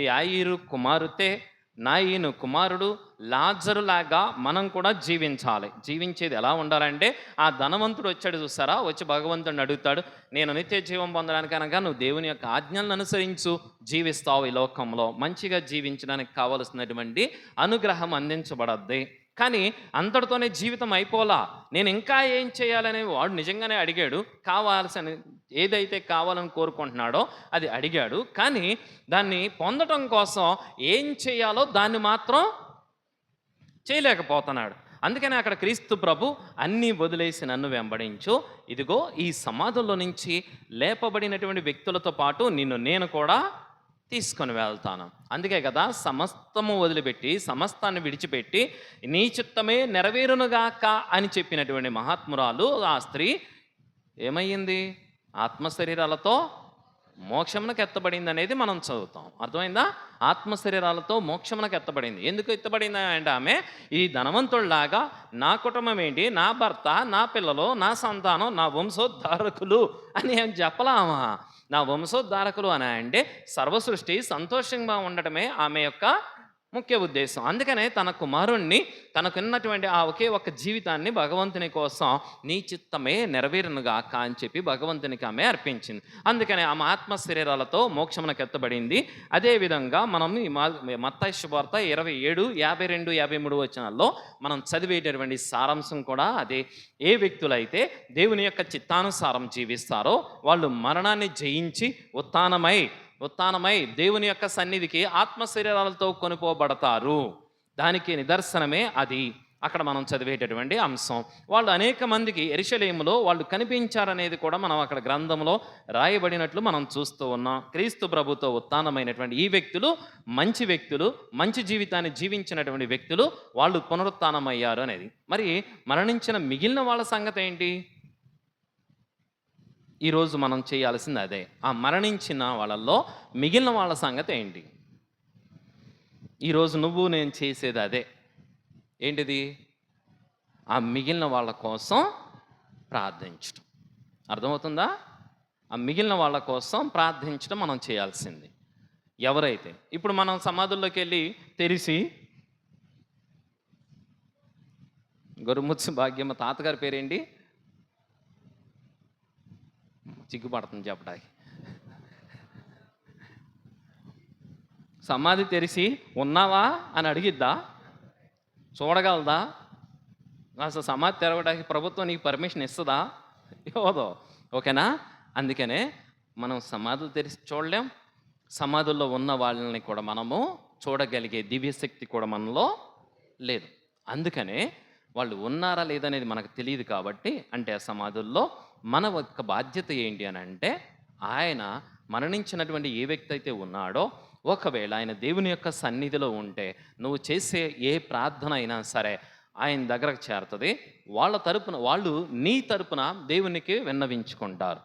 Speaker 3: యాయీరు కుమార్తె నాయను కుమారుడు లాజరులాగా మనం కూడా జీవించాలి. జీవించేది ఎలా ఉండాలంటే, ఆ ధనవంతుడు వచ్చాడు చూసారా, వచ్చి భగవంతుడిని అడుగుతాడు, నేను నిత్య జీవం పొందడానికి కనుక నువ్వు దేవుని యొక్క ఆజ్ఞలను అనుసరించు, జీవిస్తావు ఈ లోకంలో, మంచిగా జీవించడానికి కావలసినటువంటి అనుగ్రహం అందించబడద్ది. కానీ అంతటితోనే జీవితం అయిపోలా, నేను ఇంకా ఏం చేయాలని వాడు నిజంగానే అడిగాడు. కావాల్సిన ఏదైతే కావాలని కోరుకుంటున్నాడో అది అడిగాడు, కానీ దాన్ని పొందటం కోసం ఏం చేయాలో దాన్ని మాత్రం చేయలేకపోతున్నాడు. అందుకని అక్కడ క్రీస్తు ప్రభు అన్నీ వదిలేసి నన్ను వెంబడించు, ఇదిగో ఈ సమాధుల్లో నుంచి లేపబడినటువంటి వ్యక్తులతో పాటు నిన్ను నేను కూడా తీసుకొని వెళ్తాను. అందుకే కదా సమస్తము వదిలిపెట్టి, సమస్తాన్ని విడిచిపెట్టి నీ చిత్తమే నెరవేరునుగాక అని చెప్పినటువంటి మహాత్మురాలు ఆ స్త్రీ ఏమయ్యింది? ఆత్మశరీరాలతో మోక్షమునకు ఎత్తబడింది అనేది మనం చదువుతాం. అర్థమైందా? ఆత్మశరీరాలతో మోక్షమునకు ఎత్తబడింది. ఎందుకు ఎత్తబడింది అంటే ఆమె ఈ ధనవంతుల్లాగా నా కుటుంబం ఏంటి, నా భర్త, నా పిల్లలు, నా సంతానం, నా వంశోద్ధారకులు అని ఏం చెప్పలామా? నా వంశోద్ధారకులు అని అంటే సర్వసృష్టి సంతోషంగా ఉండటమే ఆమె యొక్క ముఖ్య ఉద్దేశం. అందుకనే తన కుమారుణ్ణి, తనకున్నటువంటి ఆ ఒకే ఒక్క జీవితాన్ని భగవంతుని కోసం నీ చిత్తమే నెరవేరునుగాక అని చెప్పి భగవంతునికి ఆమె అర్పించింది. అందుకనే ఆమె ఆత్మ శరీరాలతో మోక్షమునకు ఎత్తబడింది. అదేవిధంగా మనం ఈ మత్తయి శుభవార్త 27, 52, 53 వచనాల్లో మనం చదివేటటువంటి సారాంశం కూడా అదే. ఏ వ్యక్తులైతే దేవుని యొక్క చిత్తానుసారం జీవిస్తారో వాళ్ళు మరణాన్ని జయించి ఉత్థానమై దేవుని యొక్క సన్నిధికి ఆత్మ శరీరాలతో కొనుపోబడతారు. దానికి నిదర్శనమే అది అక్కడ మనం చదివేటటువంటి అంశం. వాళ్ళు అనేక మందికి యెరూషలేములో వాళ్ళు కనిపించారనేది కూడా మనం అక్కడ గ్రంథంలో రాయబడినట్లు మనం చూస్తూ ఉన్నాం. క్రీస్తు ప్రభుతో ఉత్థానమైనటువంటి ఈ వ్యక్తులు మంచి వ్యక్తులు, మంచి జీవితాన్ని జీవించినటువంటి వ్యక్తులు, వాళ్ళు పునరుత్థానమయ్యారు అనేది. మరి మరణించిన మిగిలిన వాళ్ళ సంగతి ఏంటి? ఈరోజు మనం చేయాల్సింది అదే. ఆ మరణించిన వాళ్ళల్లో మిగిలిన వాళ్ళ సంగతి ఏంటి? ఈరోజు నువ్వు నేను చేసేది అదే. ఏంటిది? ఆ మిగిలిన వాళ్ళ కోసం ప్రార్థించడం. అర్థమవుతుందా? ఆ మిగిలిన వాళ్ళ కోసం ప్రార్థించడం మనం చేయాల్సింది. ఎవరైతే ఇప్పుడు మనం సమాధుల్లోకి వెళ్ళి తెరిసి, గొరుముత్సు భాగ్యమ్మ తాతగారి పేరేంటి? సిగ్గుపడుతుంది చెప్పడానికి. సమాధి తెరిచి ఉన్నావా అని అడిగిద్దా? చూడగలదా? అసలు సమాధి తెరవడానికి ప్రభుత్వం నీకు పర్మిషన్ ఇస్తుందా? ఇవ్వదు. ఓకేనా? అందుకనే మనం సమాధులు తెరిచి చూడలేం. సమాధుల్లో ఉన్న వాళ్ళని కూడా మనము చూడగలిగే దివ్యశక్తి కూడా మనలో లేదు. అందుకనే వాళ్ళు ఉన్నారా లేదనేది మనకు తెలియదు. కాబట్టి అంటే ఆ సమాధుల్లో మన యొక్క బాధ్యత ఏంటి అని అంటే, ఆయన మరణించినటువంటి ఏ వ్యక్తి అయితే ఉన్నాడో, ఒకవేళ ఆయన దేవుని యొక్క సన్నిధిలో ఉంటే నువ్వు చేసే ఏ ప్రార్థన అయినా సరే ఆయన దగ్గరకు చేరుతుంది. వాళ్ళు నీ తరపున దేవునికి విన్నవించుకుంటారు.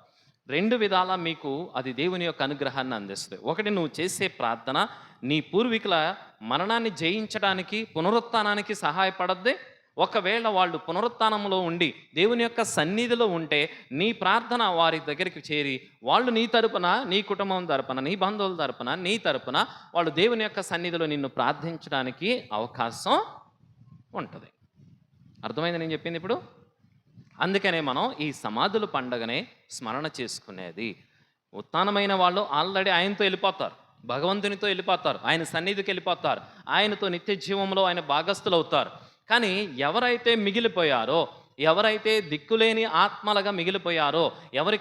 Speaker 3: రెండు విధాలా మీకు అది దేవుని యొక్క అనుగ్రహాన్ని అందిస్తుంది. ఒకటి, నువ్వు చేసే ప్రార్థన నీ పూర్వీకుల మరణాన్ని జయించడానికి, పునరుత్థానానికి సహాయపడద్ది. ఒకవేళ వాళ్ళు పునరుత్థానంలో ఉండి దేవుని యొక్క సన్నిధిలో ఉంటే నీ ప్రార్థన వారి దగ్గరికి చేరి వాళ్ళు నీ తరపున, నీ కుటుంబం తరపున, నీ బంధువుల తరపున, నీ తరపున వాళ్ళు దేవుని యొక్క సన్నిధిలో నిన్ను ప్రార్థించడానికి అవకాశం ఉంటుంది. అర్థమైంది నేను చెప్పింది ఇప్పుడు? అందుకనే మనం ఈ సమాధుల పండగనే స్మరణ చేసుకునేది. ఉత్థానమైన వాళ్ళు ఆల్రెడీ ఆయనతో వెళ్ళిపోతారు, భగవంతునితో వెళ్ళిపోతారు, ఆయన సన్నిధికి వెళ్ళిపోతారు, ఆయనతో నిత్య జీవంలో ఆయన భాగస్థులు అవుతారు. కానీ ఎవరైతే మిగిలిపోయారో, ఎవరైతే దిక్కులేని ఆత్మలుగా మిగిలిపోయారో, ఎవరి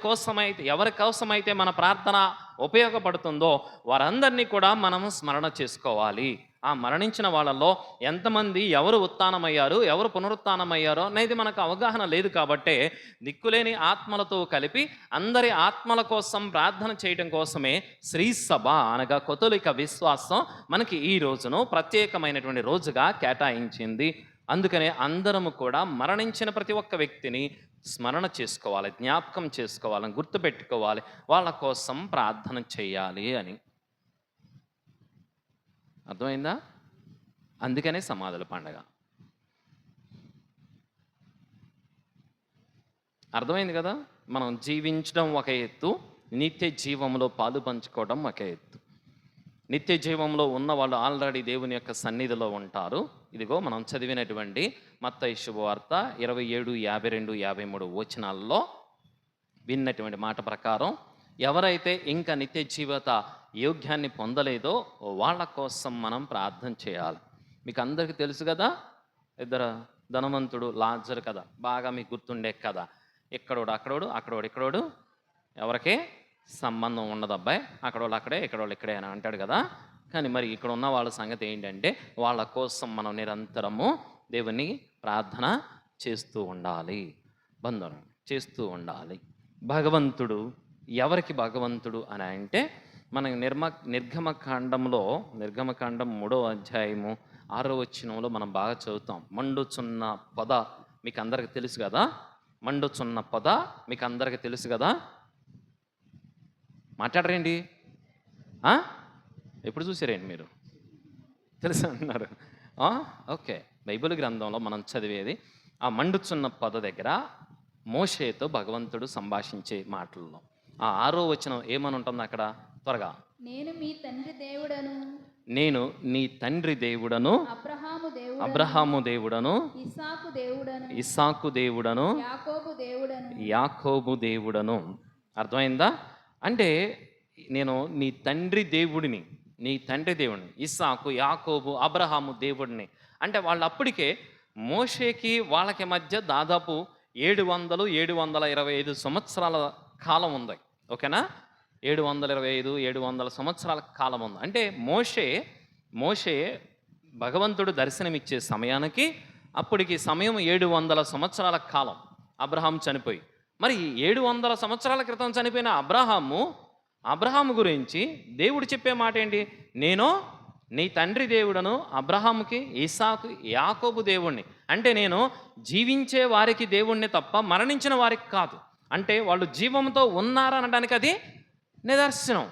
Speaker 3: కోసమైతే మన ప్రార్థన ఉపయోగపడుతుందో వారందరినీ కూడా మనము స్మరణ చేసుకోవాలి. ఆ మరణించిన వాళ్ళలో ఎంతమంది ఎవరు ఉత్థానమయ్యారు, ఎవరు పునరుత్థానమయ్యారో అనేది మనకు అవగాహన లేదు. కాబట్టే దిక్కులేని ఆత్మలతో కలిపి అందరి ఆత్మల కోసం ప్రార్థన చేయడం కోసమే శ్రీ సభ అనగా కథోలిక విశ్వాసం మనకి ఈ రోజును ప్రత్యేకమైనటువంటి రోజుగా కేటాయించింది. అందుకనే అందరము కూడా మరణించిన ప్రతి ఒక్క వ్యక్తిని స్మరణ చేసుకోవాలి, జ్ఞాపకం చేసుకోవాలని గుర్తుపెట్టుకోవాలి, వాళ్ళ కోసం ప్రార్థన చేయాలి అని. అర్థమైందా? అందుకనే సమాధుల పండగ. అర్థమైంది కదా? మనం జీవించడం ఒక ఎత్తు, నిత్య జీవంలో పాలు పంచుకోవడం ఒక ఎత్తు. నిత్య జీవంలో ఉన్న వాళ్ళు ఆల్రెడీ దేవుని యొక్క సన్నిధిలో ఉంటారు. ఇదిగో మనం చదివినటువంటి మత్తయి శుభవార్త 27, 52, 53 వచనాల్లో విన్నటువంటి మాట ప్రకారం ఎవరైతే ఇంకా నిత్య జీవిత యోగ్యాన్ని పొందలేదో వాళ్ళ కోసం మనం ప్రార్థన చేయాలి. మీకు అందరికీ తెలుసు కదా, ఇద్దరు ధనవంతుడు లాజరు కదా, బాగా మీకు గుర్తుండే కదా. ఎక్కడోడు అక్కడోడు, అక్కడోడు ఇక్కడోడు, ఎవరికే సంబంధం ఉండదు అబ్బాయి, అక్కడోళ్ళు అక్కడే, ఇక్కడోళ్ళు ఇక్కడే అని అంటాడు కదా. కానీ మరి ఇక్కడ ఉన్న వాళ్ళ సంగతి ఏంటంటే వాళ్ళ కోసం మనం నిరంతరము దేవుని ప్రార్థన చేస్తూ ఉండాలి, బంధన చేస్తూ ఉండాలి. భగవంతుడు ఎవరికి భగవంతుడు అని అంటే మన నిర్గమకాండంలో 3వ అధ్యాయము 6వ వచనంలో మనం బాగా చదువుతాం. మండుచున్న పొద మీకు అందరికి తెలుసు కదా, మండుచున్న పొద మీకు అందరికి తెలుసు కదా. మాట్లాడరేంటి? ఎప్పుడు చూసారేంటి మీరు? తెలుసు అంటున్నారు. ఓకే, బైబిల్ గ్రంథంలో మనం చదివేది ఆ మండుచున్న పొద దగ్గర మోషేతో భగవంతుడు సంభాషించే మాటల్లో ఆ 6వ వచనం ఏమని ఉంటుంది అక్కడ? త్వరగా.
Speaker 1: నేను మీ తండ్రి దేవుడను,
Speaker 3: నేను నీ తండ్రి దేవుడను, అబ్రహాము దేవుడను, ఇస్సాకు దేవుడను, యాకోబు దేవుడను. అర్థమైందా? అంటే నేను నీ తండ్రి దేవుడిని, ఇస్సాకు, యాకోబు, అబ్రహాము దేవుడిని. అంటే వాళ్ళు అప్పటికే మోషేకి వాళ్ళకి మధ్య దాదాపు 725 సంవత్సరాల కాలం ఉంది. ఓకేనా? 725-700 సంవత్సరాల కాలం ఉంది. అంటే మోషే భగవంతుడు దర్శనమిచ్చే సమయానికి అప్పటికి సమయం 700 సంవత్సరాల కాలం. అబ్రహాం చనిపోయి, మరి 700 సంవత్సరాల క్రితం చనిపోయిన అబ్రహాము గురించి దేవుడు చెప్పే మాట ఏంటి? నేను నీ తండ్రి దేవుడను, అబ్రహాముకి, ఇస్సాకు, యాకోబు దేవుణ్ణి. అంటే నేను జీవించే వారికి దేవుణ్ణి తప్ప మరణించిన వారికి కాదు. అంటే వాళ్ళు జీవంతో ఉన్నారనడానికి అది నిదర్శనం.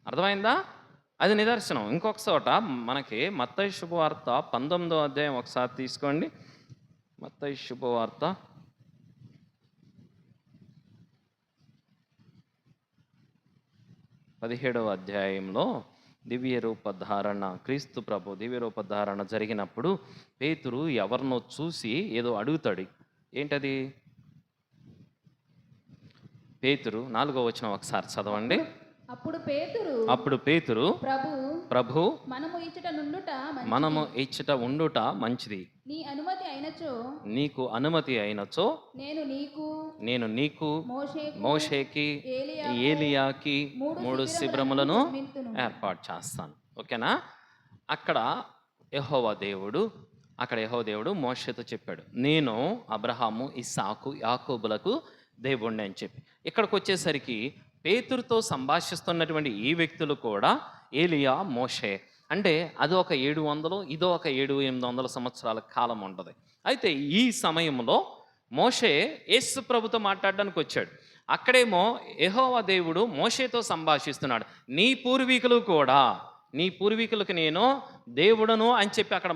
Speaker 3: అర్థమైందా? అది నిదర్శనం. ఇంకొక చోట మనకి మత్తయి శుభవార్త 19వ అధ్యాయం ఒకసారి తీసుకోండి. మత్తయి శుభవార్త 17వ అధ్యాయంలో క్రీస్తు ప్రభు దివ్య రూపధారణ జరిగినప్పుడు పేతురు ఎవరినో చూసి ఏదో అడుగుతాడు. ఏంటది? పేతురు 4వ వచనం ఒకసారి చదవండి. అప్పుడు పేతురు ప్రభు మనము ఇచ్చట ఉండుట మంచిది, నీకు అనుమతి అయినచో నేను నీకు మోషేకి ఏలియాకి 3 శిబిరములను ఏర్పాటు చేస్తాను. ఓకేనా? అక్కడ యెహోవా దేవుడు మోషేతో చెప్పాడు, నేను అబ్రహాము, ఇస్సాకు, యాకోబులకు దేవుణ్ణి అని చెప్పి. ఇక్కడికి వచ్చేసరికి పేతురుతో సంభాషిస్తున్నటువంటి ఈ వ్యక్తులు కూడా ఏలియా, మోషే. అంటే అది ఒక 700, ఇదో ఒక 700-800 సంవత్సరాల కాలం ఉంటుంది. అయితే ఈ సమయంలో మోషే యేసు ప్రభుతో మాట్లాడడానికి వచ్చాడు. అక్కడేమో యెహోవా దేవుడు మోషేతో సంభాషిస్తున్నాడు. నీ పూర్వీకులకు నేను దేవుడను అని చెప్పి అక్కడ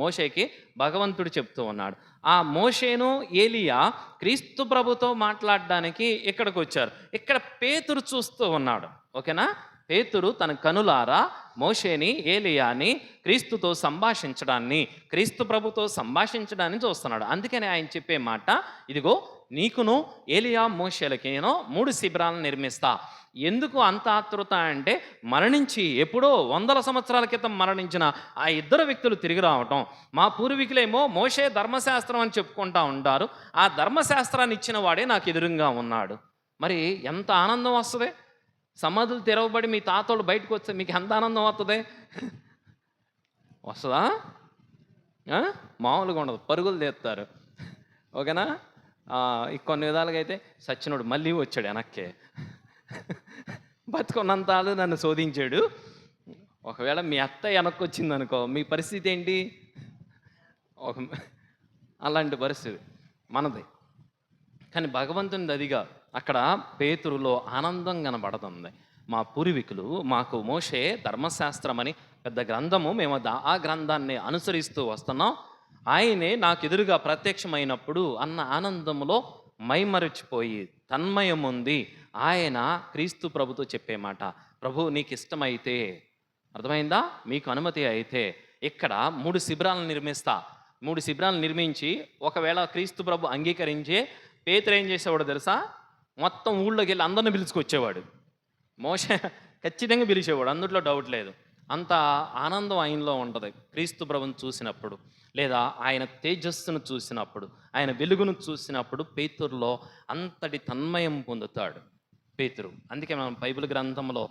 Speaker 3: మోషేకి భగవంతుడు చెప్తూ ఉన్నాడు. ఆ మోషేను, ఏలియా క్రీస్తు ప్రభుతో మాట్లాడడానికి ఇక్కడికి వచ్చారు. ఇక్కడ పేతురు చూస్తూ ఉన్నాడు. ఓకేనా? పేతురు తన కనులారా మోషేని, ఏలియాని క్రీస్తు ప్రభుతో సంభాషించడాన్ని చూస్తున్నాడు. అందుకని ఆయన చెప్పే మాట ఇదిగో, నీకును ఏలియా, మోషేలకి నేను 3 శిబిరాలను నిర్మిస్తా. ఎందుకు అంత ఆతృత అంటే మరణించి ఎప్పుడో 100 సంవత్సరాల క్రితం మరణించిన ఆ 2 వ్యక్తులు తిరిగి రావటం. మా పూర్వీకులేమో మోషే ధర్మశాస్త్రం అని చెప్పుకుంటా ఉంటారు. ఆ ధర్మశాస్త్రాన్ని ఇచ్చిన వాడే నాకు ఎదురుగా ఉన్నాడు. మరి ఎంత ఆనందం వస్తుంది? సమాధులు తెరవబడి మీ తాతోళ్ళు బయటకు వస్తే మీకు ఎంత ఆనందం వస్తుంది? వస్తుందా? మామూలుగా ఉండదు, పరుగులు తీస్తారు. ఓకేనా? కొన్ని విధాలుగా అయితే సచ్చినోడు మళ్ళీ వచ్చాడు వెనక్కే, బతుకున్నంతాలు నన్ను శోధించాడు. ఒకవేళ మీ అత్త వెనక్కి వచ్చింది అనుకో, మీ పరిస్థితి ఏంటి? అలాంటి పరిస్థితి మనది. కానీ భగవంతునిది అదిగా. అక్కడ పేతురులో ఆనందం కనబడుతుంది. మా పూర్వీకులు మాకు మోషే ధర్మశాస్త్రం అని పెద్ద గ్రంథము, మేము ఆ గ్రంథాన్ని అనుసరిస్తూ వస్తున్నాం. ఆయనే నాకు ఎదురుగా ప్రత్యక్షమైనప్పుడు అన్న ఆనందంలో మైమరిచిపోయి తన్మయం ఉంది. ఆయన క్రీస్తు ప్రభుతో చెప్పే మాట, ప్రభు నీకు ఇష్టమైతే అర్థమైందా? మీకు అనుమతి అయితే ఇక్కడ 3 శిబిరాలను నిర్మిస్తా. 3 శిబిరాలను నిర్మించి ఒకవేళ క్రీస్తు ప్రభు అంగీకరించే పేతురు ఏం చేసేవాడు తెలుసా? మొత్తం ఊళ్ళోకి వెళ్ళి అందరిని పిలుచుకొచ్చేవాడు. మోషే ఖచ్చితంగా పిలిచేవాడు, అందులో డౌట్ లేదు. అంత ఆనందం ఆయనలో ఉంటుంది క్రీస్తు ప్రభుని చూసినప్పుడు, లేదా ఆయన తేజస్సును చూసినప్పుడు, ఆయన వెలుగును చూసినప్పుడు పేతురులో అంతటి తన్మయం పొందుతాడు పేతురు. అందుకే మనం బైబిల్ గ్రంథంలో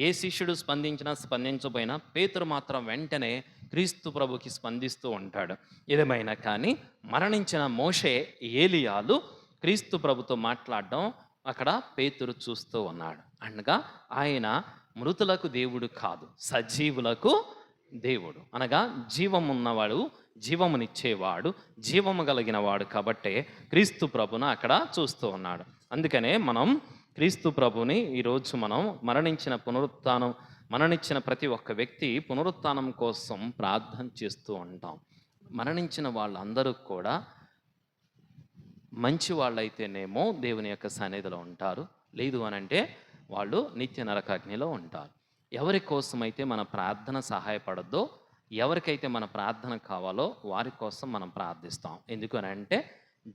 Speaker 3: ఏ శిష్యుడు స్పందించినా స్పందించబోయినా పేతురు మాత్రం వెంటనే క్రీస్తు ప్రభుకి స్పందిస్తూ ఉంటాడు. ఏదేమైనా కానీ మరణించిన మోషే, ఏలియాలు క్రీస్తు ప్రభుతో మాట్లాడడం అక్కడ పేతురు చూస్తూ ఉన్నాడు. అనగా ఆయన మృతులకు దేవుడు కాదు, సజీవులకు దేవుడు. అనగా జీవమున్నవాడు, జీవమునిచ్చేవాడు, జీవము కలిగిన వాడు. కాబట్టే క్రీస్తు ప్రభును అక్కడ చూస్తూ ఉన్నాడు. అందుకనే మనం క్రీస్తు ప్రభుని ఈరోజు మనం మరణించిన ప్రతి ఒక్క వ్యక్తి పునరుత్థానం కోసం ప్రార్థన చేస్తూ ఉంటాం. మరణించిన వాళ్ళందరూ కూడా మంచి వాళ్ళైతేనేమో దేవుని యొక్క సన్నిధిలో ఉంటారు, లేదు అనంటే వాళ్ళు నిత్య నరకాగ్నిలో ఉంటారు. ఎవరి కోసమైతే మన ప్రార్థన సహాయపడద్దో, ఎవరికైతే మన ప్రార్థన కావాలో వారి కోసం మనం ప్రార్థిస్తాం. ఎందుకనంటే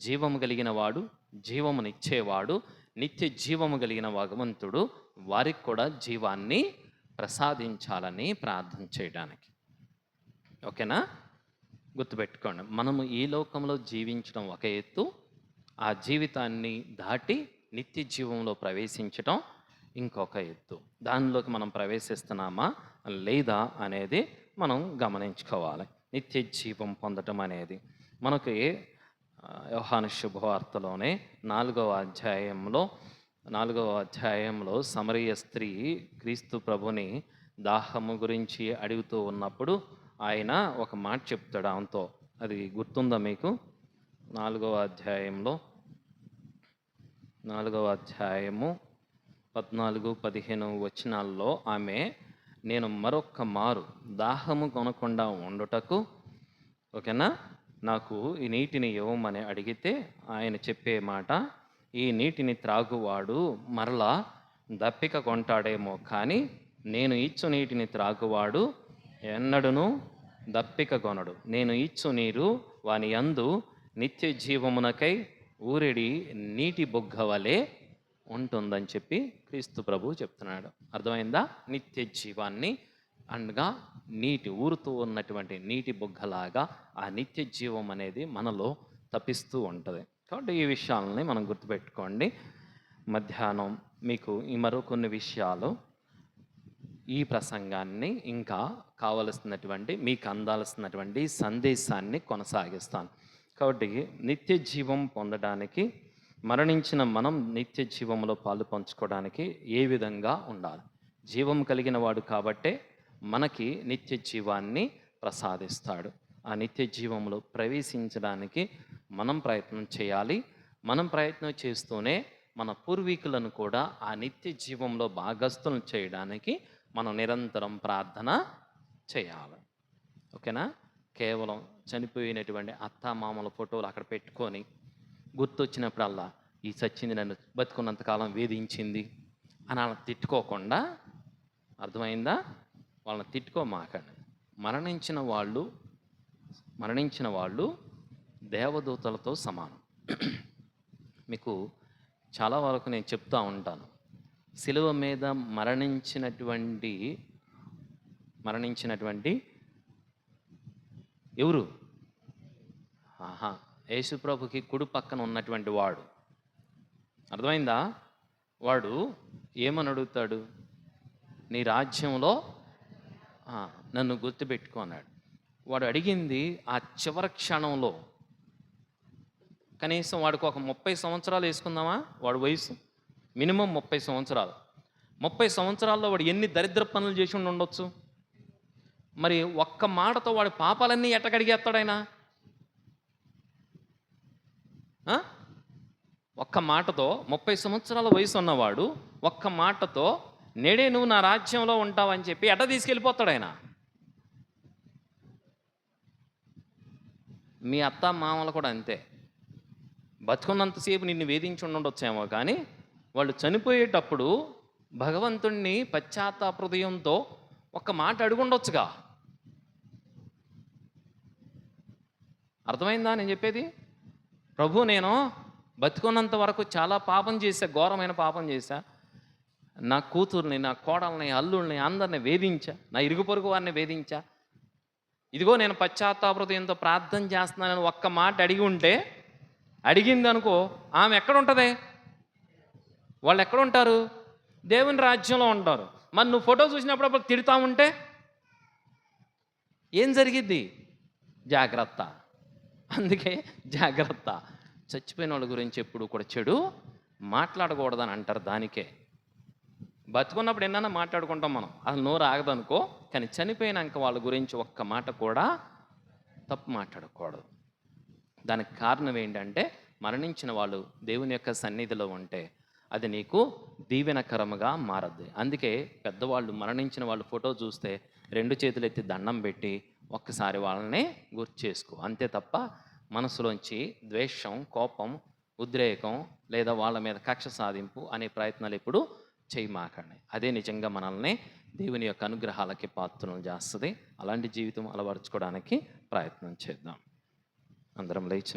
Speaker 3: జీవము కలిగిన వాడు, జీవమునిచ్చేవాడు, నిత్య జీవము కలిగిన భగవంతుడు వారికి కూడా జీవాన్ని ప్రసాదించాలని ప్రార్థన చేయడానికి. ఓకేనా? గుర్తుపెట్టుకోండి, మనము ఈ లోకంలో జీవించడం ఒక ఎత్తు, ఆ జీవితాన్ని దాటి నిత్య జీవంలో ప్రవేశించడం ఇంకొక ఎత్తు. దానిలోకి మనం ప్రవేశిస్తున్నామా లేదా అనేది మనం గమనించుకోవాలి. నిత్య జీవం పొందటం అనేది మనకి యోహాను శుభవార్తలోనే 4వ అధ్యాయంలో సమరయ స్త్రీ క్రీస్తు ప్రభుని దాహము గురించి అడుగుతూ ఉన్నప్పుడు ఆయన ఒక మాట చెప్తాడు ఆమెతో. అది గుర్తుందా మీకు? 4వ అధ్యాయము 14-15 వచనాల్లో ఆమె, నేను మరొక్క మారు దాహము కొనకుండా ఉండుటకు, ఓకేనా, నాకు ఈ నీటిని ఇవ్వమని అడిగితే ఆయన చెప్పే మాట, ఈ నీటిని త్రాగువాడు మరలా దప్పిక కొంటాడేమో, కానీ నేను ఇచ్చు నీటిని త్రాగువాడు ఎన్నడూను దప్పిక కొనడు. నేను ఇచ్చు నీరు వాని యందు నిత్య జీవమునకై ఊరెడి నీటి బొగ్గ వలె ఉంటుందని చెప్పి క్రీస్తు ప్రభు చెప్తున్నాడు. అర్థమైందా? నిత్య జీవాన్ని అనగా ఊరుతూ ఉన్నటువంటి నీటి బొగ్గలాగా ఆ నిత్య జీవం అనేది మనలో తప్పిస్తూ ఉంటుంది. కాబట్టి ఈ విషయాలని మనం గుర్తుపెట్టుకోండి. మధ్యాహ్నం మీకు ఈ మరో కొన్ని విషయాలు, ఈ ప్రసంగాన్ని ఇంకా మీకు అందాల్సినటువంటి సందేశాన్ని కొనసాగిస్తాను. కాబట్టి నిత్య జీవం పొందడానికి, మరణించిన మనం నిత్య జీవంలో పాలు పంచుకోవడానికి ఏ విధంగా ఉండాలి? జీవం కలిగిన వాడు కాబట్టే మనకి నిత్య జీవాన్ని ప్రసాదిస్తాడు. ఆ నిత్య జీవంలో ప్రవేశించడానికి మనం ప్రయత్నం చేయాలి. మనం ప్రయత్నం చేస్తూనే మన పూర్వీకులను కూడా ఆ నిత్య జీవంలో భాగస్థులను చేయడానికి మనం నిరంతరం ప్రార్థన చేయాలి. ఓకేనా? కేవలం చనిపోయినటువంటి అత్తామామల ఫోటోలు అక్కడ పెట్టుకొని గుర్తొచ్చినప్పుడల్లా ఈ సచ్చింది నన్ను బతుకున్నంతకాలం వేధించింది అని అలా తిట్టుకోకుండా, అర్థమైందా? వాళ్ళని తిట్టుకోమాకండి. మరణించిన వాళ్ళు దేవదూతలతో సమానం. మీకు చాలా వరకు నేను చెప్తూ ఉంటాను, సిలువ మీద మరణించినటువంటి ఎవరు? యేసుప్రభుకి కుడి పక్కన ఉన్నటువంటి వాడు. అర్థమైందా? వాడు ఏమని అడుగుతాడు? నీ రాజ్యంలో నన్ను గుర్తుపెట్టుకో అన్నాడు. వాడు అడిగింది ఆ చివరి క్షణంలో. కనీసం వాడికి ఒక 30 సంవత్సరాలు వేసుకుందామా? వాడు వయసు మినిమం 30 సంవత్సరాలు. 30 సంవత్సరాల్లో వాడు ఎన్ని దరిద్ర పనులు చేసి ఉండొచ్చు? మరి ఒక్క మాటతో వాడి పాపాలన్నీ ఎట్టగడిగేస్తాడైనా? ఒక్క మాటతో 30 సంవత్సరాల వయసు ఉన్నవాడు ఒక్క మాటతో నేడే నువ్వు నా రాజ్యంలో ఉంటావని చెప్పి ఎట్ట తీసుకెళ్ళిపోతాడు ఆయన? మీ అత్త మామలు కూడా అంతే. బతుకున్నంతసేపు నిన్ను వేధించి ఉండొచ్చేమో, కానీ వాళ్ళు చనిపోయేటప్పుడు భగవంతుణ్ణి పశ్చాత్తాప హృదయంతో ఒక్క మాట అడుగుండొచ్చుగా. అర్థమైందా నేను చెప్పేది? ప్రభు, నేను బతికున్నంత వరకు చాలా పాపం చేశా, ఘోరమైన పాపం చేశా. నా కూతుర్ని, నా కోడల్ని, అల్లుల్ని అందరిని వేధించా, నా ఇరుగు పొరుగు వారిని వేధించా. ఇదిగో నేను పశ్చాత్తాప హృదయంతో ప్రార్థన చేస్తున్నానని ఒక్క మాట అడిగి ఉంటే, అడిగింది అనుకో, ఆమె ఎక్కడ ఉంటుంది? వాళ్ళు ఎక్కడ ఉంటారు? దేవుని రాజ్యంలో ఉంటారు. మరి నువ్వు ఫోటో చూసినప్పుడు తిడతా ఉంటే ఏం జరిగిద్ది? జాగ్రత్త. అందుకే జాగ్రత్త. చచ్చిపోయిన వాళ్ళ గురించి ఎప్పుడు కూడా చెడు మాట్లాడకూడదని అంటారు. దానికే బతుకున్నప్పుడు ఎన్నైనా మాట్లాడుకుంటాం మనం, అసలు నోరు ఆగదనుకో. కానీ చనిపోయినాక వాళ్ళ గురించి ఒక్క మాట కూడా తప్పు మాట్లాడకూడదు. దానికి కారణం ఏంటంటే, మరణించిన వాళ్ళు దేవుని యొక్క సన్నిధిలో ఉంటే అది నీకు దీవెనకరముగా మారద్ది. అందుకే పెద్దవాళ్ళు, మరణించిన వాళ్ళు ఫోటో చూస్తే 2 చేతులు ఎత్తి దండం పెట్టి ఒక్కసారి వాళ్ళని గుర్తు చేసుకో. అంతే తప్ప మనసులోంచి ద్వేషం, కోపం, ఉద్రేకం లేదా వాళ్ళ మీద కక్ష సాధింపు అనే ప్రయత్నాలు ఎప్పుడు చేయమాకండి. అదే నిజంగా మనల్ని దేవుని యొక్క అనుగ్రహాలకి పాత్రలు చేస్తుంది. అలాంటి జీవితం అలవరుచుకోవడానికి ప్రయత్నం చేద్దాం. అందరం లేచిన